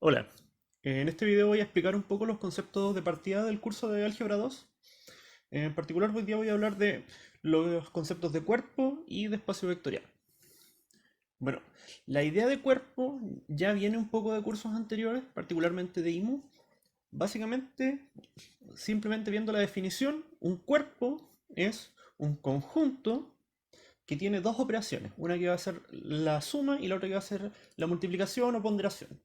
Hola, en este video voy a explicar un poco los conceptos de partida del curso de Álgebra 2. En particular, hoy día voy a hablar de los conceptos de cuerpo y de espacio vectorial. Bueno, la idea de cuerpo ya viene un poco de cursos anteriores, particularmente de IMU. Básicamente, simplemente viendo la definición, un cuerpo es un conjunto que tiene dos operaciones, una que va a ser la suma y la otra que va a ser la multiplicación o ponderación.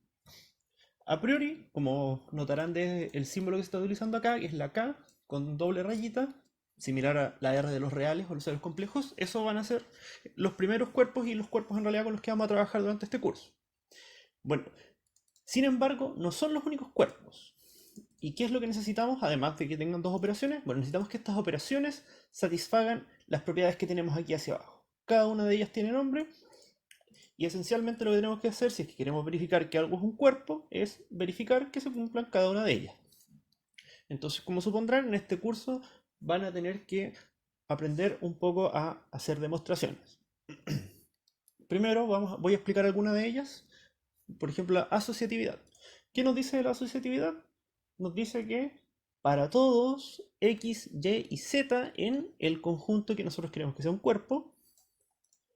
A priori, como notarán del símbolo que se está utilizando acá, que es la K con doble rayita, similar a la R de los reales o los ceros complejos, esos van a ser los primeros cuerpos y los cuerpos en realidad con los que vamos a trabajar durante este curso. Bueno, sin embargo, no son los únicos cuerpos. ¿Y qué es lo que necesitamos? Además de que tengan dos operaciones, bueno, necesitamos que estas operaciones satisfagan las propiedades que tenemos aquí hacia abajo. Cada una de ellas tiene nombre y esencialmente lo que tenemos que hacer, si es que queremos verificar que algo es un cuerpo, es verificar que se cumplan cada una de ellas. Entonces, como supondrán, en este curso van a tener que aprender un poco a hacer demostraciones. Primero voy a explicar alguna de ellas. Por ejemplo, la asociatividad. ¿Qué nos dice la asociatividad? Nos dice que para todos X, Y y Z en el conjunto que nosotros queremos que sea un cuerpo,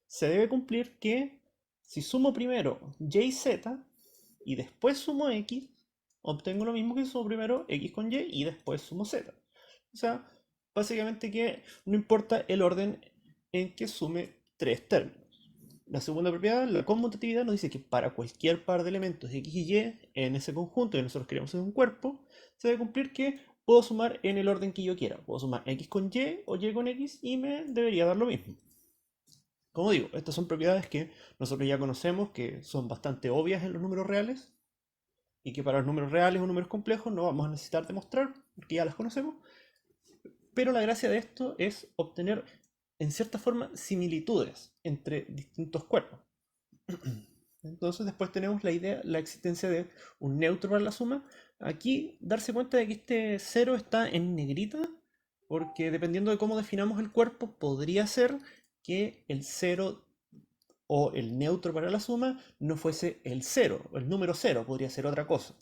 se debe cumplir que si sumo primero Y y Z y después sumo X, obtengo lo mismo que si sumo primero X con Y y después sumo Z. O sea, básicamente que no importa el orden en que sume tres términos. La segunda propiedad, la conmutatividad, nos dice que para cualquier par de elementos X y Y en ese conjunto que nosotros queremos en un cuerpo, se debe cumplir que puedo sumar en el orden que yo quiera. Puedo sumar X con Y o Y con X y me debería dar lo mismo. Como digo, estas son propiedades que nosotros ya conocemos, que son bastante obvias en los números reales, y que para los números reales o números complejos no vamos a necesitar demostrar, porque ya las conocemos. Pero la gracia de esto es obtener, en cierta forma, similitudes entre distintos cuerpos. Entonces después tenemos la idea, la existencia de un neutro para la suma. Aquí darse cuenta de que este cero está en negrita, porque dependiendo de cómo definamos el cuerpo, podría ser que el cero o el neutro para la suma no fuese el cero, el número cero, podría ser otra cosa.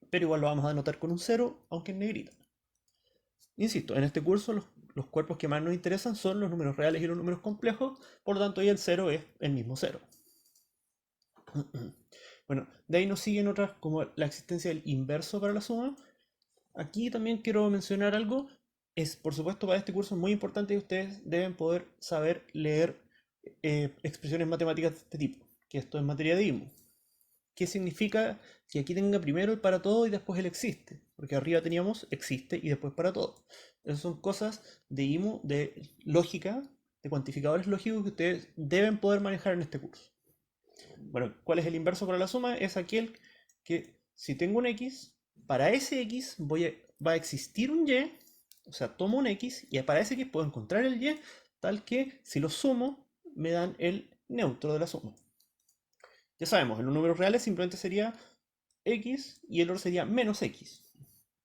Pero igual lo vamos a denotar con un cero, aunque en negrita. Insisto, en este curso los cuerpos que más nos interesan son los números reales y los números complejos, por lo tanto ahí el cero es el mismo cero. Bueno, de ahí nos siguen otras como la existencia del inverso para la suma. Aquí también quiero mencionar algo. Es, por supuesto, para este curso muy importante que ustedes deben poder saber leer expresiones matemáticas de este tipo, que esto es materia de IMO. ¿Qué significa que aquí tenga primero el para todo y después el existe? Porque arriba teníamos existe y después para todo. Esas son cosas de IMO, de lógica, de cuantificadores lógicos que ustedes deben poder manejar en este curso. Bueno, ¿cuál es el inverso para la suma? Es aquel que si tengo un x, para ese x va a existir un y, o sea, tomo un x y para ese x puedo encontrar el y, tal que si lo sumo me dan el neutro de la suma. Ya sabemos, en los números reales simplemente sería x y el otro sería menos x.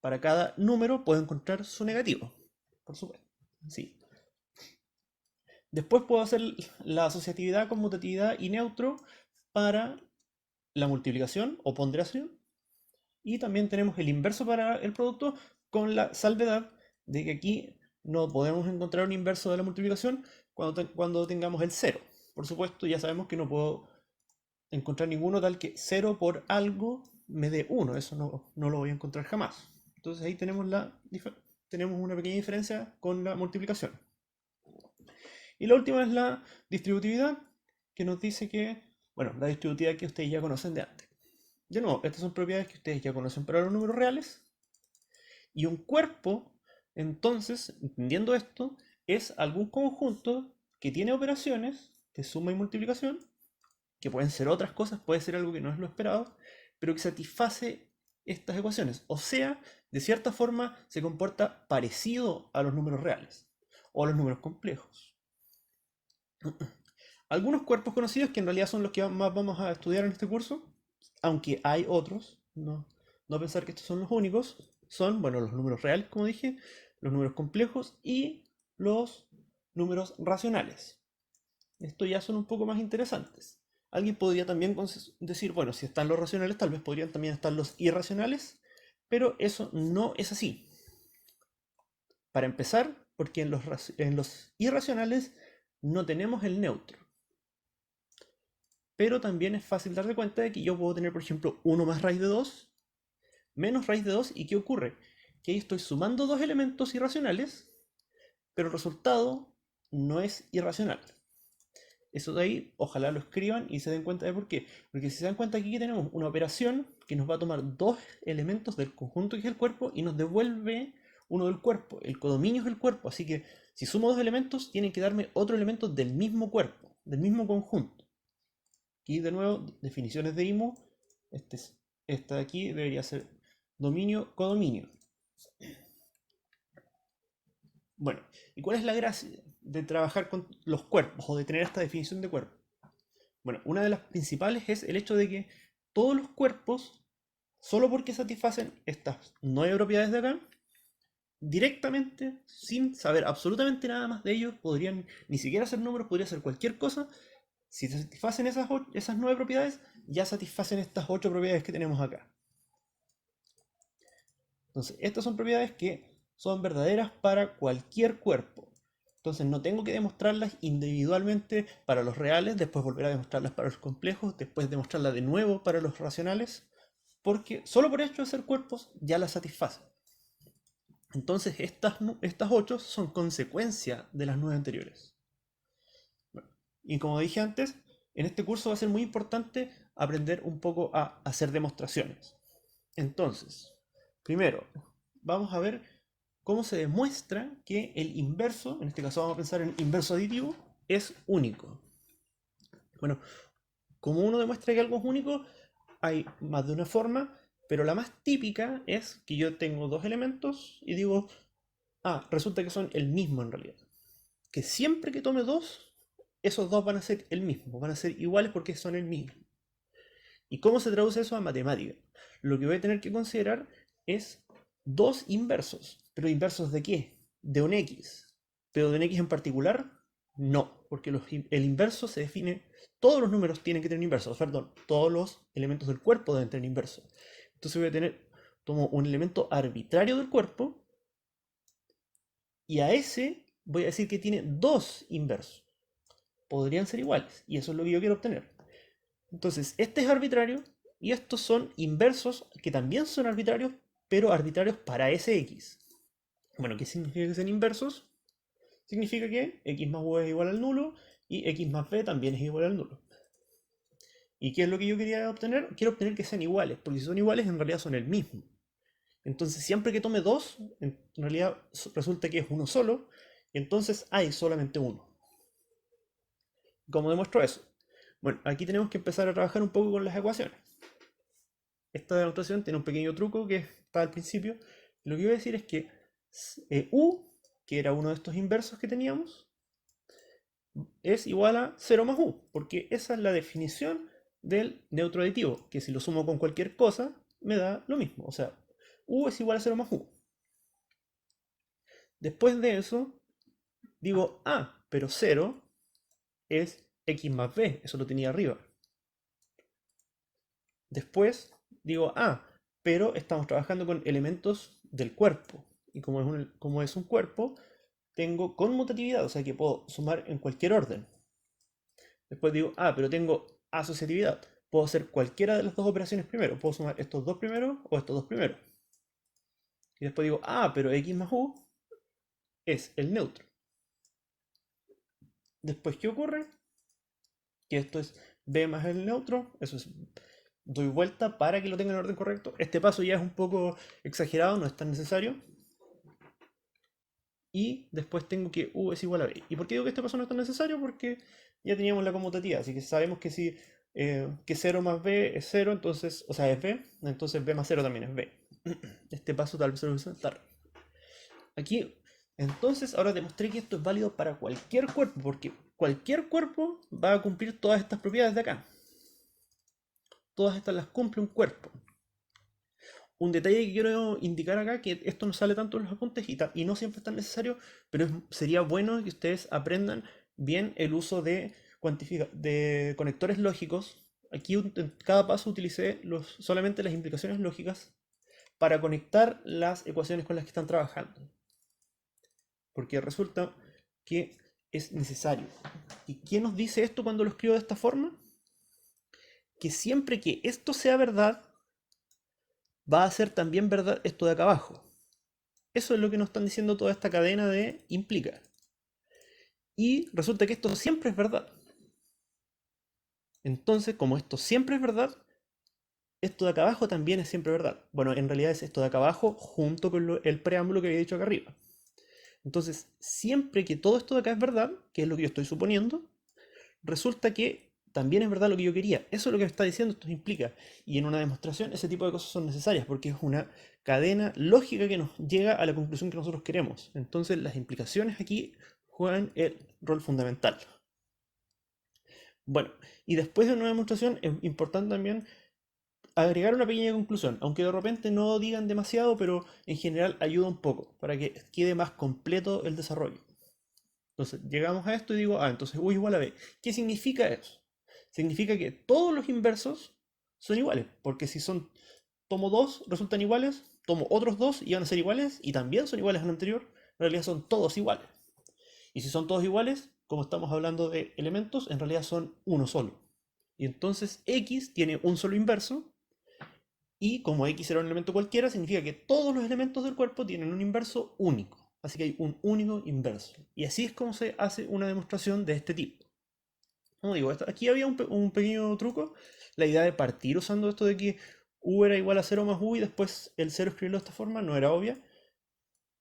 Para cada número puedo encontrar su negativo, por supuesto. Sí. Después puedo hacer la asociatividad, conmutatividad y neutro para la multiplicación o ponderación. Y también tenemos el inverso para el producto con la salvedad de que aquí no podemos encontrar un inverso de la multiplicación cuando tengamos el cero. Por supuesto, ya sabemos que no puedo encontrar ninguno tal que 0 por algo me dé 1. Eso no lo voy a encontrar jamás. Entonces ahí tenemos una pequeña diferencia con la multiplicación. Y la última es la distributividad, que nos dice que, bueno, la distributividad que ustedes ya conocen de antes. De nuevo, estas son propiedades que ustedes ya conocen para los números reales. Y un cuerpo, entonces, entendiendo esto, es algún conjunto que tiene operaciones de suma y multiplicación, que pueden ser otras cosas, puede ser algo que no es lo esperado, pero que satisface estas ecuaciones. O sea, de cierta forma se comporta parecido a los números reales o a los números complejos. Algunos cuerpos conocidos, que en realidad son los que más vamos a estudiar en este curso, aunque hay otros, no pensar que estos son los únicos, son, bueno, los números reales, como dije, los números complejos y los números racionales. Estos ya son un poco más interesantes. Alguien podría también decir, bueno, si están los racionales, tal vez podrían también estar los irracionales, pero eso no es así. Para empezar, porque en los irracionales no tenemos el neutro. Pero también es fácil darse cuenta de que yo puedo tener, por ejemplo, 1 más raíz de 2, menos raíz de 2, ¿y qué ocurre? Que ahí estoy sumando dos elementos irracionales, pero el resultado no es irracional. Eso de ahí, ojalá lo escriban y se den cuenta de por qué. Porque si se dan cuenta aquí tenemos una operación que nos va a tomar dos elementos del conjunto que es el cuerpo y nos devuelve uno del cuerpo. El codominio es el cuerpo, así que si sumo dos elementos, tienen que darme otro elemento del mismo cuerpo, del mismo conjunto. Aquí de nuevo, definiciones de IMO. Esta de aquí debería ser dominio, codominio. Bueno, ¿y cuál es la gracia de trabajar con los cuerpos o de tener esta definición de cuerpo? Bueno, una de las principales es el hecho de que todos los cuerpos, solo porque satisfacen estas 9 propiedades de acá, directamente, sin saber absolutamente nada más de ellos, podrían ni siquiera ser números, podría ser cualquier cosa. Si satisfacen esas 9 propiedades, ya satisfacen estas 8 propiedades que tenemos acá. Entonces, estas son propiedades que son verdaderas para cualquier cuerpo. Entonces, no tengo que demostrarlas individualmente para los reales, después volver a demostrarlas para los complejos, después demostrarlas de nuevo para los racionales, porque solo por hecho de ser cuerpos ya las satisfacen. Entonces, estas 8 son consecuencia de las 9 anteriores. Bueno, y como dije antes, en este curso va a ser muy importante aprender un poco a hacer demostraciones. Entonces, primero, vamos a ver cómo se demuestra que el inverso, en este caso vamos a pensar en inverso aditivo, es único. Bueno, como uno demuestra que algo es único, hay más de una forma, pero la más típica es que yo tengo dos elementos y digo, resulta que son el mismo en realidad. Que siempre que tome dos, esos dos van a ser el mismo, van a ser iguales porque son el mismo. ¿Y cómo se traduce eso a matemática? Lo que voy a tener que considerar es dos inversos. ¿Pero inversos de qué? De un x. ¿Pero de un x en particular? No, porque el inverso se define, todos los números tienen que tener inversos, perdón, todos los elementos del cuerpo deben tener inversos. Entonces voy a tener, tomo un elemento arbitrario del cuerpo y a ese voy a decir que tiene dos inversos. Podrían ser iguales y eso es lo que yo quiero obtener. Entonces, este es arbitrario y estos son inversos que también son arbitrarios, pero arbitrarios para ese x. Bueno, ¿qué significa que sean inversos? Significa que x más u es igual al nulo y x más b también es igual al nulo. ¿Y qué es lo que yo quería obtener? Quiero obtener que sean iguales, porque si son iguales en realidad son el mismo. Entonces siempre que tome dos, en realidad resulta que es uno solo, y entonces hay solamente uno. ¿Cómo demuestro eso? Bueno, aquí tenemos que empezar a trabajar un poco con las ecuaciones. Esta demostración tiene un pequeño truco que está al principio. Lo que voy a decir es que u, que era uno de estos inversos que teníamos, es igual a 0 más u, porque esa es la definición del neutro aditivo, que si lo sumo con cualquier cosa, me da lo mismo. O sea, u es igual a 0 más u. Después de eso, digo, pero 0 es x más b, eso lo tenía arriba. Después digo, pero estamos trabajando con elementos del cuerpo. Y como es un cuerpo, tengo conmutatividad, o sea que puedo sumar en cualquier orden. Después digo, pero tengo asociatividad. Puedo hacer cualquiera de las dos operaciones primero. Puedo sumar estos dos primeros o estos dos primeros. Y después digo, pero x más u es el neutro. Después, ¿qué ocurre? Que esto es b más el neutro. Eso es, doy vuelta para que lo tenga en orden correcto. Este paso ya es un poco exagerado, no es tan necesario. Y después tengo que u es igual a b. ¿Y por qué digo que este paso no es tan necesario? Porque ya teníamos la conmutativa, así que sabemos que si que 0 más b es 0, entonces, o sea, es b, entonces b más 0 también es b. Este paso tal vez se lo voy a saltar. Aquí, entonces, ahora demostré que esto es válido para cualquier cuerpo, porque cualquier cuerpo va a cumplir todas estas propiedades de acá. Todas estas las cumple un cuerpo. Un detalle que quiero indicar acá, que esto no sale tanto en los apuntes y no siempre es tan necesario, pero sería bueno que ustedes aprendan bien el uso de de conectores lógicos. Aquí en cada paso utilicé solamente las implicaciones lógicas para conectar las ecuaciones con las que están trabajando. Porque resulta que es necesario. ¿Y quién nos dice esto cuando lo escribo de esta forma? Que siempre que esto sea verdad, va a ser también verdad esto de acá abajo. Eso es lo que nos están diciendo toda esta cadena de implica. Y resulta que esto siempre es verdad. Entonces, como esto siempre es verdad, esto de acá abajo también es siempre verdad. Bueno, en realidad es esto de acá abajo junto con el preámbulo que había dicho acá arriba. Entonces, siempre que todo esto de acá es verdad, que es lo que yo estoy suponiendo, resulta que también es verdad lo que yo quería. Eso es lo que me está diciendo, esto implica. Y en una demostración ese tipo de cosas son necesarias porque es una cadena lógica que nos llega a la conclusión que nosotros queremos. Entonces las implicaciones aquí juegan el rol fundamental. Bueno, y después de una demostración es importante también agregar una pequeña conclusión, aunque de repente no digan demasiado, pero en general ayuda un poco para que quede más completo el desarrollo. Entonces, llegamos a esto y digo, entonces U igual a B. ¿Qué significa eso? Significa que todos los inversos son iguales, porque si tomo dos, resultan iguales, tomo otros dos y van a ser iguales, y también son iguales al anterior, en realidad son todos iguales. Y si son todos iguales, como estamos hablando de elementos, en realidad son uno solo. Y entonces X tiene un solo inverso, y como X era un elemento cualquiera, significa que todos los elementos del cuerpo tienen un inverso único. Así que hay un único inverso. Y así es como se hace una demostración de este tipo. Como digo, aquí había un pequeño truco. La idea de partir usando esto de que U era igual a 0 más U y después el 0 escribirlo de esta forma no era obvia.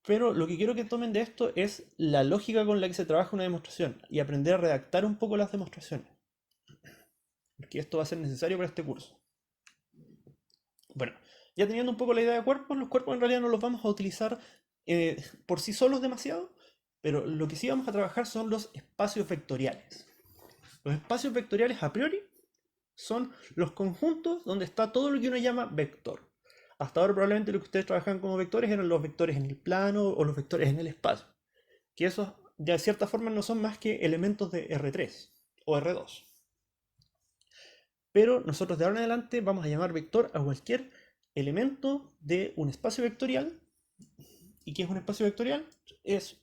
Pero lo que quiero que tomen de esto es la lógica con la que se trabaja una demostración y aprender a redactar un poco las demostraciones. Porque esto va a ser necesario para este curso. Bueno, ya teniendo un poco la idea de cuerpos, los cuerpos en realidad no los vamos a utilizar por sí solos demasiado, pero lo que sí vamos a trabajar son los espacios vectoriales. Los espacios vectoriales a priori son los conjuntos donde está todo lo que uno llama vector. Hasta ahora probablemente lo que ustedes trabajan como vectores eran los vectores en el plano o los vectores en el espacio, que esos de cierta forma no son más que elementos de R3 o R2. Pero nosotros de ahora en adelante vamos a llamar vector a cualquier elemento de un espacio vectorial. ¿Y qué es un espacio vectorial? Es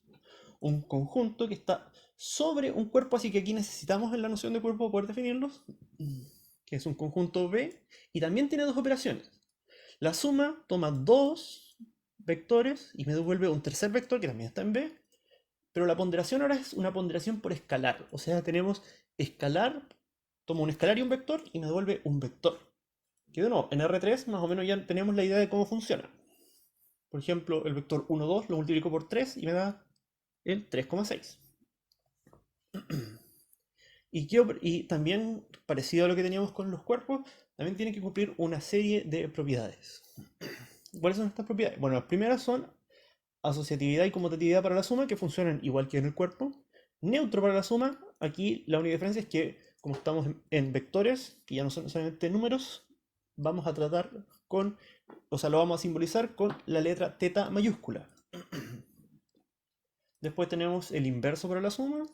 un conjunto que está sobre un cuerpo, así que aquí necesitamos en la noción de cuerpo poder definirlos, que es un conjunto V, y también tiene dos operaciones. La suma toma dos vectores y me devuelve un tercer vector que también está en V, pero la ponderación ahora es una ponderación por escalar, o sea, tenemos escalar, tomo un escalar y un vector y me devuelve un vector. Que de nuevo, en R3 más o menos ya tenemos la idea de cómo funciona. Por ejemplo, el vector 1, 2 lo multiplico por 3 y me da el 3,6. Y también, parecido a lo que teníamos con los cuerpos, también tiene que cumplir una serie de propiedades. ¿Cuáles son estas propiedades? Bueno, las primeras son asociatividad y conmutatividad para la suma, que funcionan igual que en el cuerpo. Neutro para la suma, aquí la única diferencia es que como estamos en vectores, que ya no son solamente números, vamos a tratar con, o sea, lo vamos a simbolizar con la letra teta mayúscula. Después tenemos el inverso para la suma.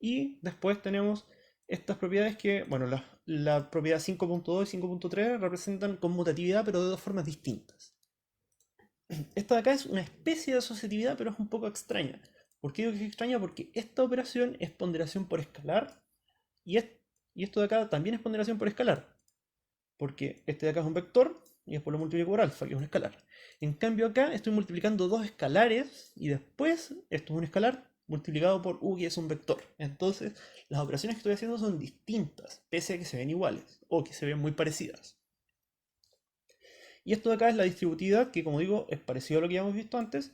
Y después tenemos estas propiedades que, bueno, la propiedad 5.2 y 5.3 representan conmutatividad, pero de dos formas distintas. Esta de acá es una especie de asociatividad, pero es un poco extraña. ¿Por qué digo que es extraña? Porque esta operación es ponderación por escalar y, y esto de acá también es ponderación por escalar. Porque este de acá es un vector y después lo multiplico por alfa, que es un escalar. En cambio acá estoy multiplicando dos escalares y después esto es un escalar multiplicado por u, que es un vector. Entonces las operaciones que estoy haciendo son distintas, pese a que se ven iguales o que se ven muy parecidas. Y esto de acá es la distributividad, que como digo es parecido a lo que ya hemos visto antes.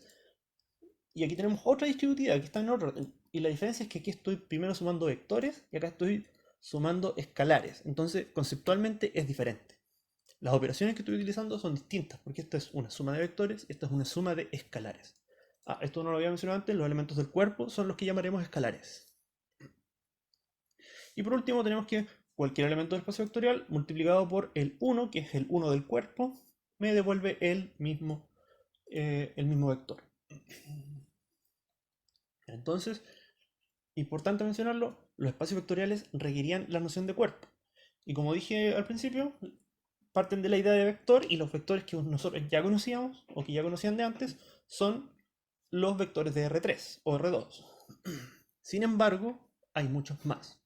Y aquí tenemos otra distributividad que está en orden. Y la diferencia es que aquí estoy primero sumando vectores y acá estoy sumando escalares. Entonces conceptualmente es diferente. Las operaciones que estoy utilizando son distintas, porque esta es una suma de vectores y esta es una suma de escalares. Esto no lo había mencionado antes, los elementos del cuerpo son los que llamaremos escalares. Y por último tenemos que cualquier elemento del espacio vectorial multiplicado por el 1, que es el 1 del cuerpo, me devuelve el mismo vector. Entonces, importante mencionarlo, los espacios vectoriales requerían la noción de cuerpo. Y como dije al principio, parten de la idea de vector y los vectores que nosotros ya conocíamos o que ya conocían de antes son los vectores de R3 o R2. Sin embargo, hay muchos más.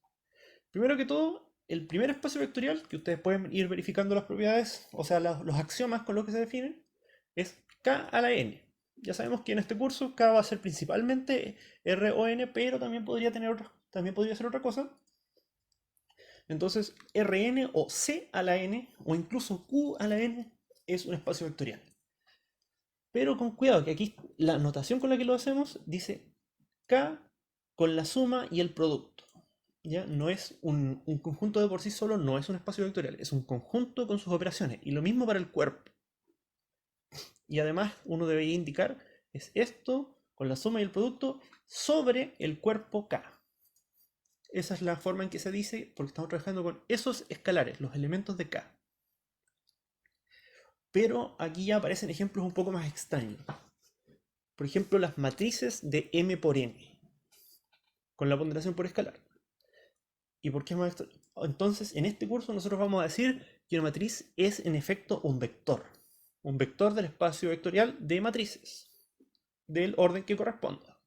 Primero que todo, el primer espacio vectorial, que ustedes pueden ir verificando las propiedades, o sea, los axiomas con los que se definen, es K a la N. Ya sabemos que en este curso K va a ser principalmente R o N, pero también podría ser otra cosa. Entonces, Rn o C a la N, o incluso Q a la N, es un espacio vectorial. Pero con cuidado, que aquí la notación con la que lo hacemos dice K con la suma y el producto. ¿Ya? No es un conjunto de por sí solo, no es un espacio vectorial, es un conjunto con sus operaciones. Y lo mismo para el cuerpo. Y además uno debería indicar, es esto con la suma y el producto sobre el cuerpo K. Esa es la forma en que se dice, porque estamos trabajando con esos escalares, los elementos de K. Pero aquí ya aparecen ejemplos un poco más extraños. Por ejemplo, las matrices de M por N, con la ponderación por escalar. ¿Y por qué es más extraño? Entonces, en este curso nosotros vamos a decir que una matriz es en efecto un vector. Un vector del espacio vectorial de matrices, del orden que corresponda.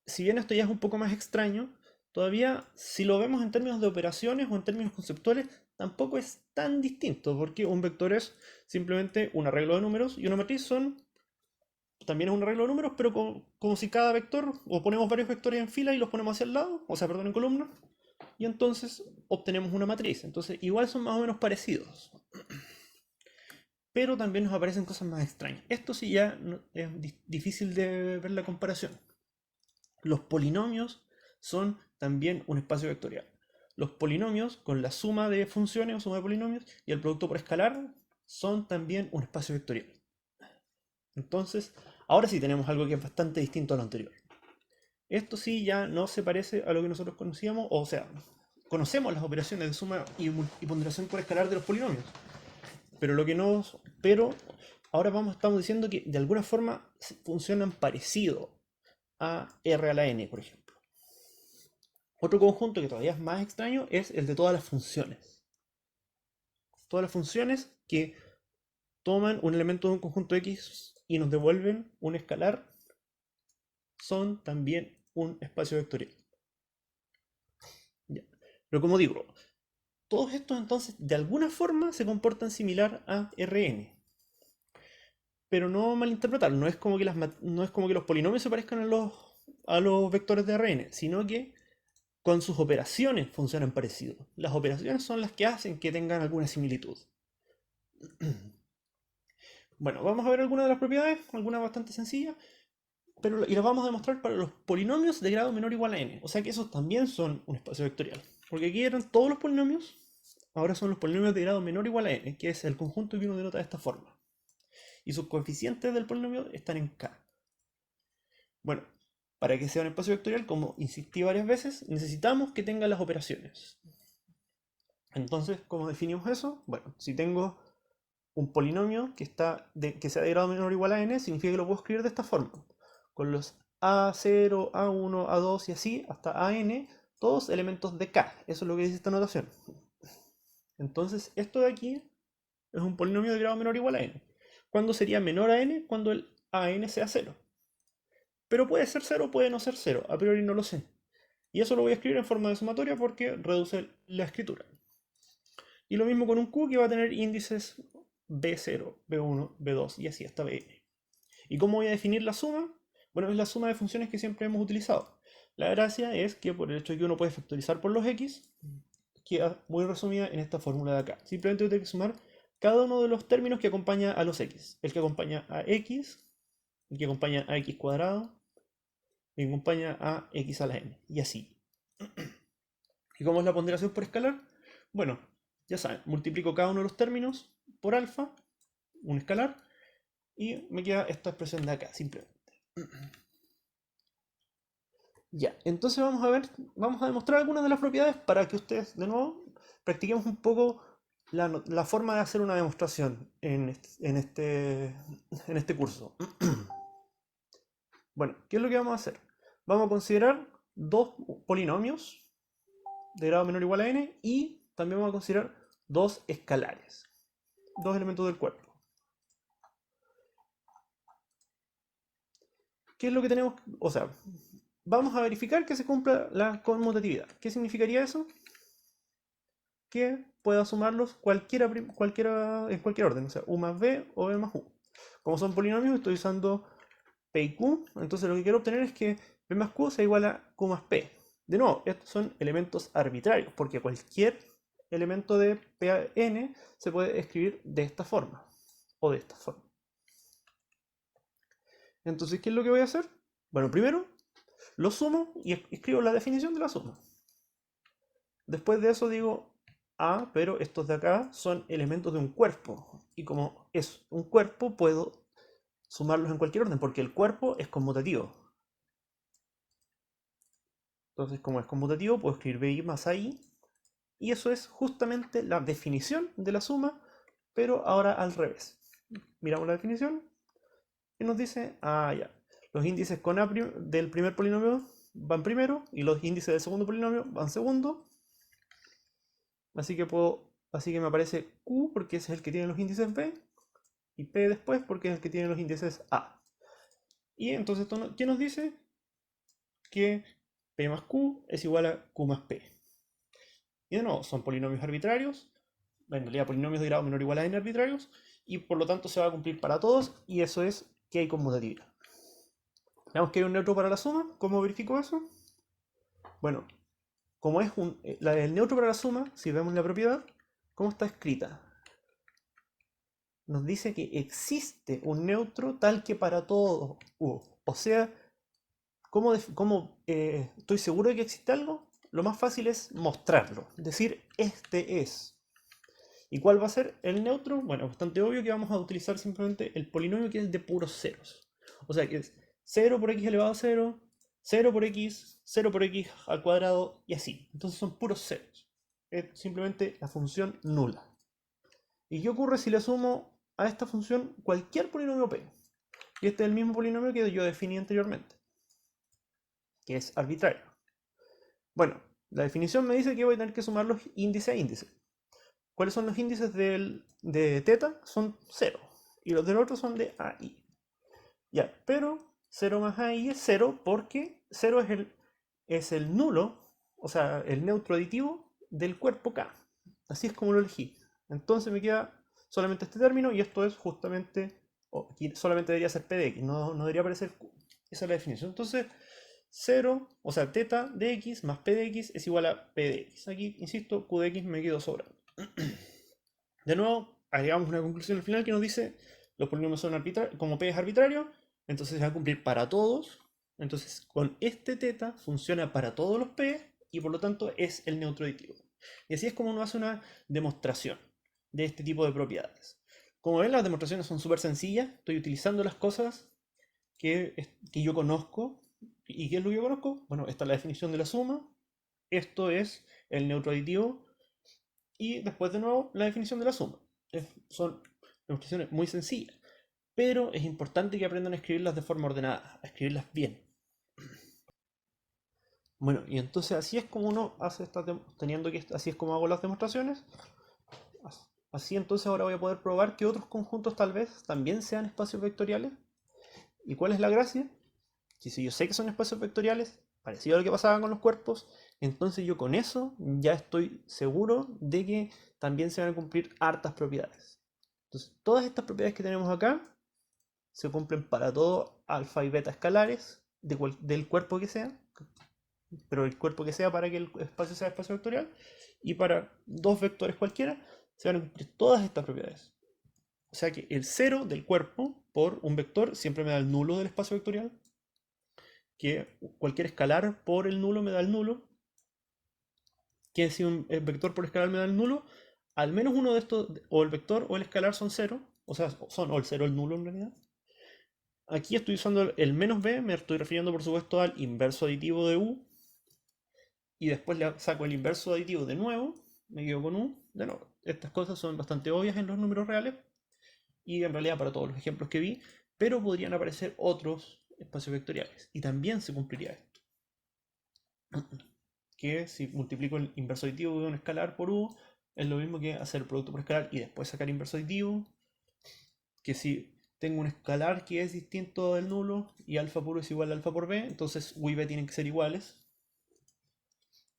Si bien esto ya es un poco más extraño, todavía si lo vemos en términos de operaciones o en términos conceptuales, tampoco es tan distinto, porque un vector es simplemente un arreglo de números y una matriz también es un arreglo de números, pero como si cada vector, o ponemos varios vectores en fila y los ponemos hacia el lado, o sea, perdón, en columna, y entonces obtenemos una matriz. Entonces, igual son más o menos parecidos. Pero también nos aparecen cosas más extrañas. Esto sí ya es difícil de ver la comparación. Los polinomios son también un espacio vectorial. Los polinomios, con la suma de funciones o suma de polinomios y el producto por escalar, son también un espacio vectorial. Entonces, ahora sí tenemos algo que es bastante distinto a lo anterior. Esto sí ya no se parece a lo que nosotros conocíamos, o sea, conocemos las operaciones de suma y ponderación por escalar de los polinomios, pero lo que no, pero ahora estamos diciendo que de alguna forma funcionan parecido a R a la n, por ejemplo. Otro conjunto que todavía es más extraño es el de todas las funciones. Todas las funciones que toman un elemento de un conjunto X y nos devuelven un escalar son también un espacio vectorial. Ya. Pero como digo, todos estos entonces de alguna forma se comportan similar a Rn. Pero no malinterpretar, no es como que, no es como que los polinomios se parezcan a los vectores de Rn, sino que con sus operaciones funcionan parecidos. Las operaciones son las que hacen que tengan alguna similitud. Bueno, vamos a ver algunas de las propiedades, algunas bastante sencillas, y las vamos a demostrar para los polinomios de grado menor o igual a n. O sea que esos también son un espacio vectorial. Porque aquí eran todos los polinomios, ahora son los polinomios de grado menor o igual a n, que es el conjunto que uno denota de esta forma. Y sus coeficientes del polinomio están en k. Bueno, para que sea un espacio vectorial, como insistí varias veces, necesitamos que tenga las operaciones. Entonces, ¿cómo definimos eso? Bueno, si tengo un polinomio que sea de grado menor o igual a n, significa que lo puedo escribir de esta forma. Con los A0, A1, A2 y así hasta AN, todos elementos de K. Eso es lo que dice esta notación. Entonces, esto de aquí es un polinomio de grado menor o igual a n. ¿Cuándo sería menor a n? Cuando el AN sea 0. Pero puede ser 0, puede no ser 0. A priori no lo sé. Y eso lo voy a escribir en forma de sumatoria porque reduce la escritura. Y lo mismo con un Q que va a tener índices B0, B1, B2 y así hasta Bn. ¿Y cómo voy a definir la suma? Bueno, es la suma de funciones que siempre hemos utilizado. La gracia es que por el hecho de que uno puede factorizar por los x, queda muy resumida en esta fórmula de acá. Simplemente tengo que sumar cada uno de los términos que acompaña a los x. El que acompaña a x, el que acompaña a x cuadrado, el que acompaña a x a la n. Y así. ¿Y cómo es la ponderación por escalar? Bueno, ya saben, multiplico cada uno de los términos por alfa, un escalar, y me queda esta expresión de acá, simplemente. Ya, entonces vamos a demostrar algunas de las propiedades para que ustedes, de nuevo, practiquemos un poco la forma de hacer una demostración en este curso. Bueno, ¿qué es lo que vamos a hacer? Vamos a considerar dos polinomios de grado menor o igual a n y también vamos a considerar dos escalares, dos elementos del cuerpo. ¿Qué es lo que tenemos? O sea, vamos a verificar que se cumpla la conmutatividad. ¿Qué significaría eso? Que pueda sumarlos en cualquier orden, o sea, u más b o b más u. Como son polinomios, estoy usando p y q, entonces lo que quiero obtener es que p más q sea igual a q más p. De nuevo, estos son elementos arbitrarios, porque cualquier elemento de Pn se puede escribir de esta forma, o de esta forma. Entonces, ¿qué es lo que voy a hacer? Bueno, primero lo sumo y escribo la definición de la suma. Después de eso digo, pero estos de acá son elementos de un cuerpo. Y como es un cuerpo, puedo sumarlos en cualquier orden, porque el cuerpo es conmutativo. Entonces, como es conmutativo, puedo escribir bi más ai. Y eso es justamente la definición de la suma, pero ahora al revés. Miramos la definición y nos dice, ya, los índices con a del primer polinomio van primero y los índices del segundo polinomio van segundo. Así que me aparece q porque ese es el que tiene los índices b y p después porque es el que tiene los índices a. Y entonces, ¿qué nos dice? Que p más q es igual a q más p. Y de nuevo, son polinomios arbitrarios, en realidad polinomios de grado menor o igual a n arbitrarios, y por lo tanto se va a cumplir para todos, y eso es que hay conmutatividad. Veamos que hay un neutro para la suma. ¿Cómo verifico eso? Bueno, como es el neutro para la suma, si vemos la propiedad, ¿cómo está escrita? Nos dice que existe un neutro tal que para todo u. O sea, ¿cómo estoy seguro de que existe algo? Lo más fácil es mostrarlo, decir este es. ¿Y cuál va a ser el neutro? Bueno, bastante obvio que vamos a utilizar simplemente el polinomio que es de puros ceros. O sea que es 0 por x elevado a 0, 0 por x, 0 por x al cuadrado y así. Entonces son puros ceros. Es simplemente la función nula. ¿Y qué ocurre si le sumo a esta función cualquier polinomio p? Y este es el mismo polinomio que yo definí anteriormente, que es arbitrario. Bueno, la definición me dice que voy a tener que sumar los índices a índices. ¿Cuáles son los índices de teta? Son 0. Y los del otro son de AI. Ya, pero 0 más AI es 0 porque 0 es el nulo, o sea, el neutro aditivo del cuerpo K. Así es como lo elegí. Entonces me queda solamente este término y esto es justamente, aquí solamente debería ser P de X, no debería aparecer Q. Esa es la definición. Entonces, 0, o sea, teta de X más P de X es igual a P de X. Aquí, insisto, Q de X me quedó sobrando. De nuevo, agregamos una conclusión al final que nos dice los polinomios son arbitrarios, como P es arbitrario, entonces se va a cumplir para todos. Entonces, con este teta funciona para todos los P y por lo tanto es el neutro aditivo. Y así es como uno hace una demostración de este tipo de propiedades. Como ven, las demostraciones son súper sencillas. Estoy utilizando las cosas que yo conozco. ¿Y qué es lo que yo conozco? Bueno, esta es la definición de la suma. Esto es el neutro aditivo. Y después de nuevo la definición de la suma. Son demostraciones muy sencillas. Pero es importante que aprendan a escribirlas de forma ordenada, a escribirlas bien. Bueno, y entonces así es como uno hace así es como hago las demostraciones. Así entonces ahora voy a poder probar que otros conjuntos tal vez también sean espacios vectoriales. ¿Y cuál es la gracia? Que si yo sé que son espacios vectoriales, parecido a lo que pasaba con los cuerpos, entonces yo con eso ya estoy seguro de que también se van a cumplir hartas propiedades. Entonces, todas estas propiedades que tenemos acá se cumplen para todo alfa y beta escalares del cuerpo que sea, pero el cuerpo que sea para que el espacio sea espacio vectorial, y para dos vectores cualquiera se van a cumplir todas estas propiedades. O sea que el cero del cuerpo por un vector siempre me da el nulo del espacio vectorial, que cualquier escalar por el nulo me da el nulo, que si un vector por escalar me da el nulo, al menos uno de estos, o el vector o el escalar son cero, o sea, son o el cero o el nulo en realidad. Aquí estoy usando el menos b, me estoy refiriendo por supuesto al inverso aditivo de u, y después le saco el inverso aditivo de nuevo, me quedo con u, de nuevo. Estas cosas son bastante obvias en los números reales, y en realidad para todos los ejemplos que vi, pero podrían aparecer otros espacios vectoriales, y también se cumpliría esto. Que si multiplico el inverso aditivo de un escalar por u, es lo mismo que hacer el producto por escalar y después sacar inverso aditivo. Que si tengo un escalar que es distinto del nulo y alfa puro es igual a alfa por b, entonces u y b tienen que ser iguales.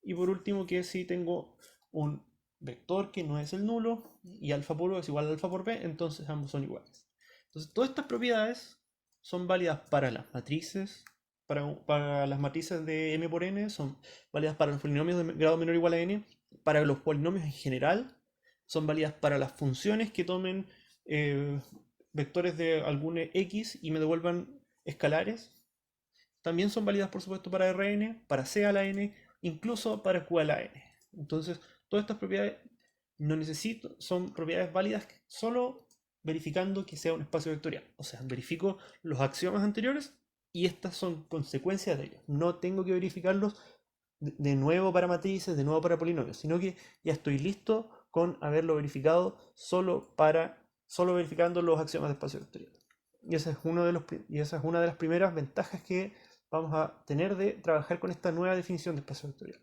Y por último, que si tengo un vector que no es el nulo y alfa puro es igual a alfa por b, entonces ambos son iguales. Entonces, todas estas propiedades son válidas para las matrices, para las matrices de m por n, son válidas para los polinomios de grado menor o igual a n, para los polinomios en general, son válidas para las funciones que tomen eh, vectores de algún x y me devuelvan escalares. También son válidas, por supuesto, para Rn, para C a la n, incluso para Q a la n. Entonces, todas estas propiedades no necesito, son propiedades válidas solo verificando que sea un espacio vectorial. O sea, verifico los axiomas anteriores y estas son consecuencias de ellos. No tengo que verificarlos de nuevo para matrices, de nuevo para polinomios, sino que ya estoy listo con haberlo verificado solo verificando los axiomas de espacio vectorial. Y esa es una de las primeras ventajas que vamos a tener de trabajar con esta nueva definición de espacio vectorial.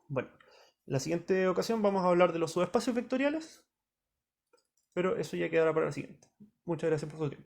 Bueno, en la siguiente ocasión vamos a hablar de los subespacios vectoriales, pero eso ya quedará para la siguiente. Muchas gracias por su tiempo.